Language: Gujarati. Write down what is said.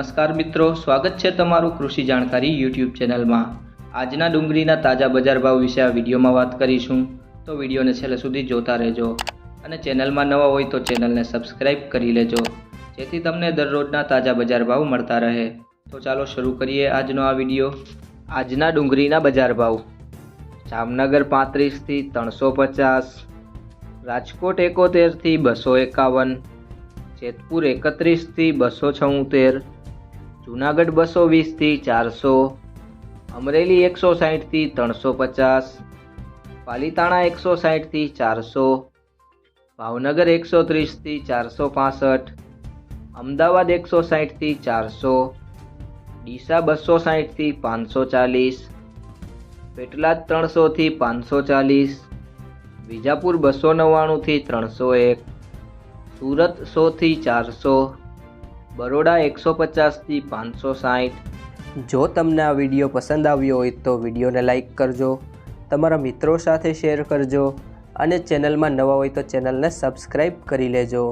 નમસ્કાર મિત્રો, સ્વાગત છે તમારું કૃષિ જાણકારી યુટ્યુબ ચેનલમાં। આજના ડુંગળીના તાજા બજાર ભાવ વિશે આ વિડીયોમાં વાત કરીશું, તો વિડીયોને છેલ્લે સુધી જોતા રહેજો અને ચેનલમાં નવા હોય તો ચેનલને સબસ્ક્રાઇબ કરી લેજો, જેથી તમને દરરોજના તાજા બજાર ભાવ મળતા રહે। તો ચાલો શરૂ કરીએ આજનો આ વિડીયો। આજના ડુંગળીના બજાર ભાવ: જામનગર 35 થી 350, રાજકોટ 71 થી 251, જેતપુર 31 થી 276, જૂનાગઢ 220 થી 400, અમરેલી 160 થી 350, પાલીતાણા 160 થી 400, ભાવનગર 130 થી 465, અમદાવાદ 160 થી 400, ડીસા 260 થી 540, પેટલાદ 300 થી 540, વિજાપુર 299 થી 301, સુરત 100 થી 400, બરોડા 150 થી 560। જો તમને આ વિડીયો પસંદ આવ્યો હોય તો વિડીયોને લાઈક કરજો, તમારા મિત્રો સાથે શેર કરજો અને ચેનલમાં નવા હોય તો ચેનલને સબસ્ક્રાઈબ કરી લેજો।